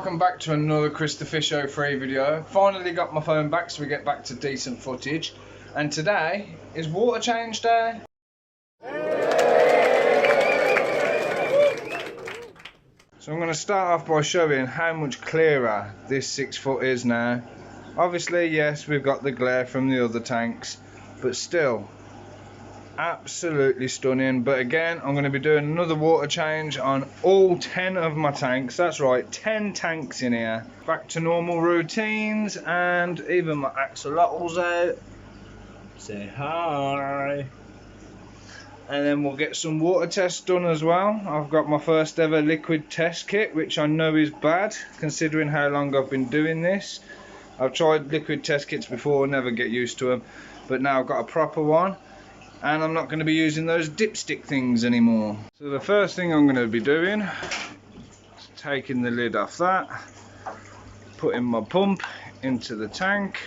welcome back to another Chris the Fish 03 video. Finally got my phone back so we get back to decent footage. And today is water change day. So I'm going to start off by showing how much clearer this 6 foot is now. Obviously, yes, we've got the glare from the other tanks, but still absolutely stunning. But again, I'm going to be doing another water change on all 10 of my tanks. That's right, 10 tanks in here. Back to normal routines, and even my axolotls out. Say hi. And then we'll get some water tests done as well. I've got my first ever liquid test kit, which I know is bad considering how long I've been doing this. I've tried liquid test kits before, never get used to them, but now I've got a proper one. And I'm not going to be using those dipstick things anymore. So the first thing I'm going to be doing is taking the lid off that, putting my pump into the tank.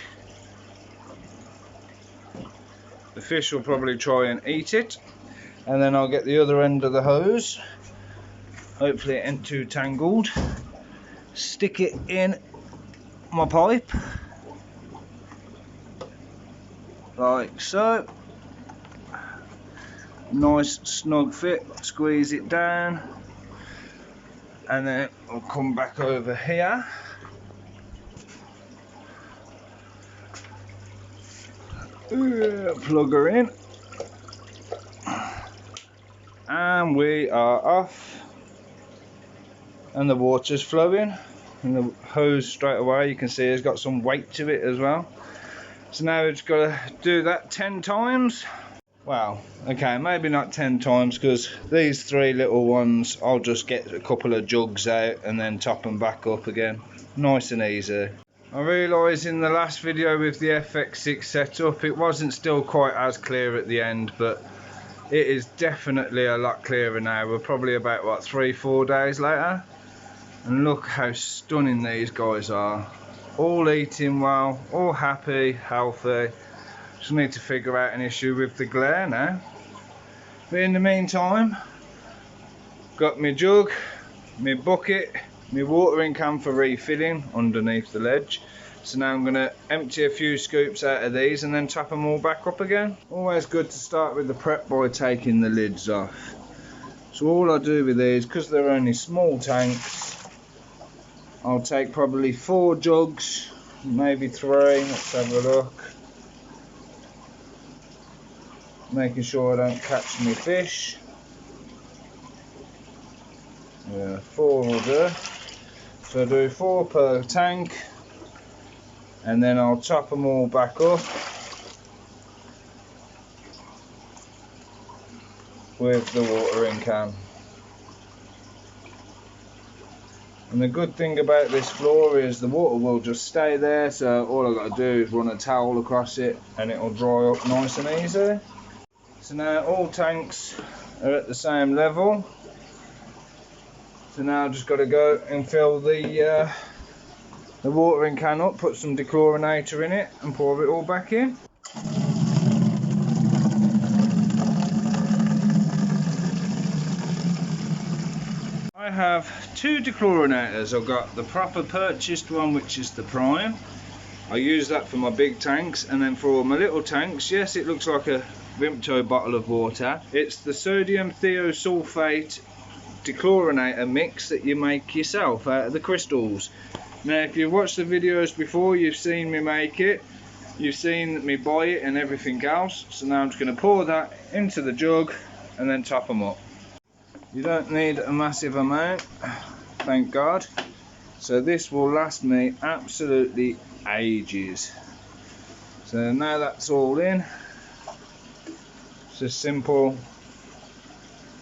The fish will probably try and eat it, and then I'll get the other end of the hose, hopefully it ain't too tangled, stick it in my pipe like so. Nice snug fit, squeeze it down, and then I'll come back over here, plug her in, and we are off, and the water's flowing, and the hose straight away you can see has got some weight to it as well. So now we've just got to do that 10 times. Well, okay, maybe not 10 times, because these 3 little ones, I'll just get a couple of jugs out and then top them back up again. Nice and easy. I realised in the last video with the FX6 setup, it wasn't still quite as clear at the end, but it is definitely a lot clearer now. We're probably about, what, 3-4 days later? And look how stunning these guys are. All eating well, all happy, healthy. Just need to figure out an issue with the glare now. But in the meantime, got my jug, my bucket, my watering can for refilling underneath the ledge. So now I'm going to empty a few scoops out of these and then top them all back up again. Always good to start with the prep by taking the lids off. So all I do with these, because they're only small tanks, I'll take probably 4 jugs, maybe 3. Let's have a look. Making sure I don't catch any fish. Yeah, 4 will do. So I do 4 per tank, and then I'll top them all back up with the watering can. And the good thing about this floor is the water will just stay there, so all I've got to do is run a towel across it and it will dry up nice and easy. So now all tanks are at the same level. So now I've just got to go and fill the watering can up, put some dechlorinator in it and pour it all back in. I have 2 dechlorinators. I've got the proper purchased one, which is the Prime. I use that for my big tanks, and then for all my little tanks, yes, it looks like a Vimto bottle of water. It's the sodium thiosulfate dechlorinator mix that you make yourself out of the crystals. Now if you've watched the videos before, you've seen me make it, you've seen me buy it and everything else. So now I'm just going to pour that into the jug and then top them up. You don't need a massive amount, thank God. So this will last me absolutely ages. So now that's all in, it's as simple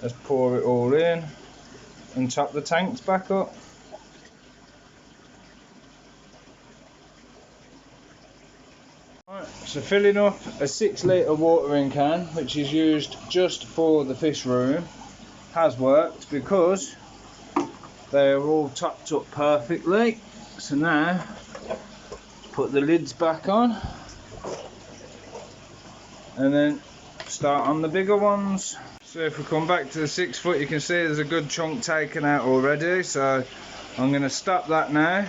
as pour it all in and top the tanks back up. Right, so filling up a 6 litre watering can, which is used just for the fish room, has worked because they are all topped up perfectly. So now put the lids back on and then start on the bigger ones. So if we come back to the 6 foot, you can see there's a good chunk taken out already, so I'm going to stop that now,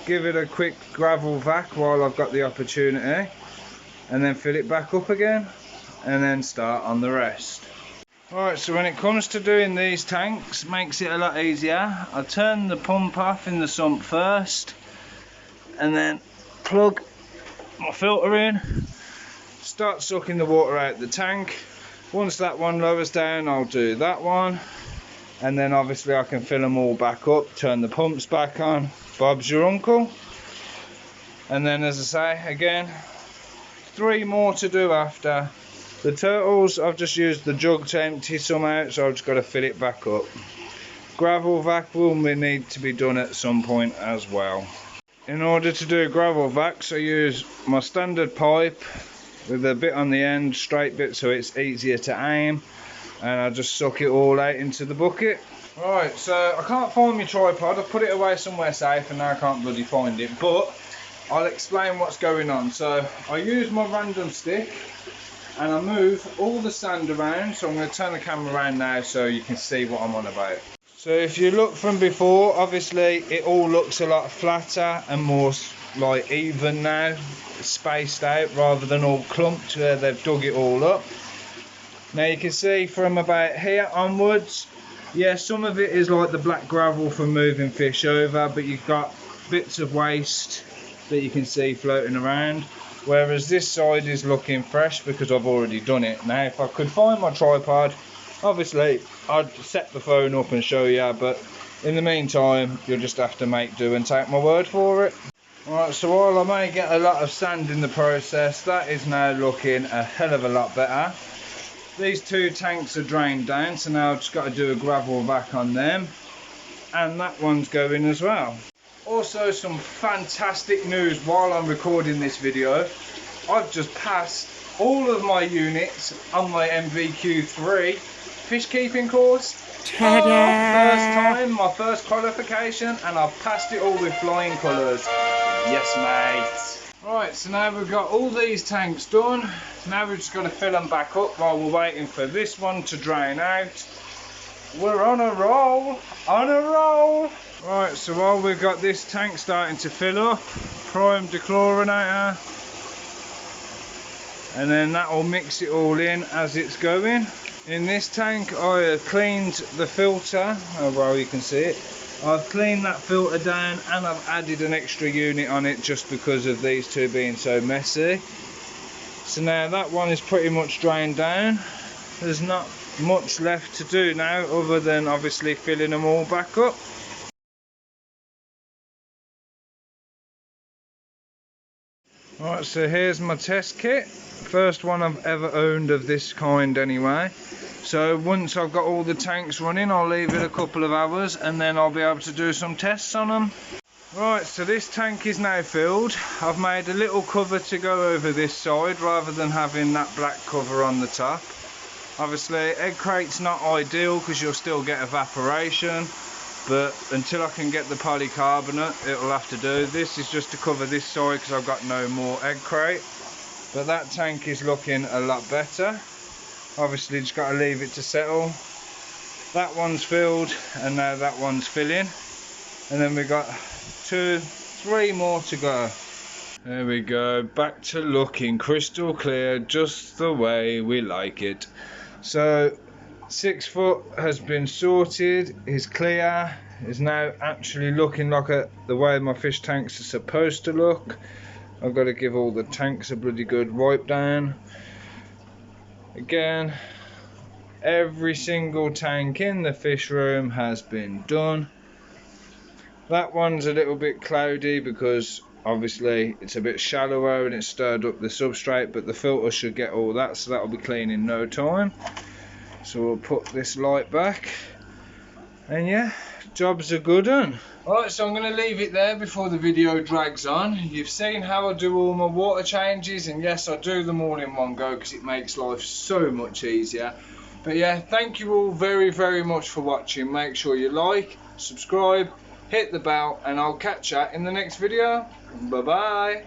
give it a quick gravel vac while I've got the opportunity, and then fill it back up again, and then start on the rest. Alright, so when it comes to doing these tanks, makes it a lot easier. I turn the pump off in the sump first, and then plug my filter in, start sucking the water out the tank. Once that one lowers down, I'll do that one, and then obviously I can fill them all back up, turn the pumps back on. Bob's your uncle. And then, as I say, again, 3 more to do after. The turtles, I've just used the jug to empty some out, so I've just got to fill it back up. Gravel vac will need to be done at some point as well. In order to do gravel vacs, I use my standard pipe with a bit on the end, straight bit, so it's easier to aim, and I just suck it all out into the bucket. Right, so I can't find my tripod. I put it away somewhere safe and now I can't bloody find it, but I'll explain what's going on. So I use my random stick and I move all the sand around, so I'm going to turn the camera around now so you can see what I'm on about. So if you look from before, obviously it all looks a lot flatter and more like even now, spaced out rather than all clumped where they've dug it all up. Now you can see from about here onwards, yeah, some of it is like the black gravel from moving fish over, but you've got bits of waste that you can see floating around. Whereas this side is looking fresh because I've already done it. Now if I could find my tripod, obviously I'd set the phone up and show you, but in the meantime you'll just have to make do and take my word for it. Alright, so while I may get a lot of sand in the process, that is now looking a hell of a lot better. These 2 tanks are drained down, so now I've just got to do a gravel vac on them, and that one's going as well. Also, some fantastic news while I'm recording this video. I've just passed all of my units on my MVQ3 fish keeping course. Ta-da! First time, my first qualification, and I've passed it all with flying colours. Yes, mate. Right, so now we've got all these tanks done. Now we've just got to fill them back up while we're waiting for this one to drain out. We're on a roll, on a roll. Right, so while we've got this tank starting to fill up, prime dechlorinator, and then that will mix it all in as it's going. In this tank I have cleaned the filter, oh well you can see it. I've cleaned that filter down and I've added an extra unit on it just because of these 2 being so messy. So now that one is pretty much drained down. There's not much left to do now other than obviously filling them all back up. Right, so here's my test kit. First one I've ever owned of this kind anyway. So once I've got all the tanks running, I'll leave it a couple of hours and then I'll be able to do some tests on them. Right, so this tank is now filled. I've made a little cover to go over this side rather than having that black cover on the top. Obviously egg crate's not ideal because you'll still get evaporation, but until I can get the polycarbonate it'll have to do. This is just to cover this side because I've got no more egg crate. But that tank is looking a lot better. Obviously just got to leave it to settle. That one's filled and now that one's filling, and then we've got 2, 3 more to go. There we go, back to looking crystal clear, just the way we like it. So 6 foot has been sorted, is clear, is now actually looking like the way my fish tanks are supposed to look. I've got to give all the tanks a bloody good wipe down. Again, every single tank in the fish room has been done. That one's a little bit cloudy because obviously it's a bit shallower and it's stirred up the substrate, but the filter should get all that, so that'll be clean in no time. So we'll put this light back, and yeah, job's a good one. Alright, so I'm going to leave it there before the video drags on. You've seen how I do all my water changes, and yes, I do them all in one go because it makes life so much easier. But yeah, thank you all very, very much for watching. Make sure you like, subscribe, hit the bell, and I'll catch you in the next video. Bye bye.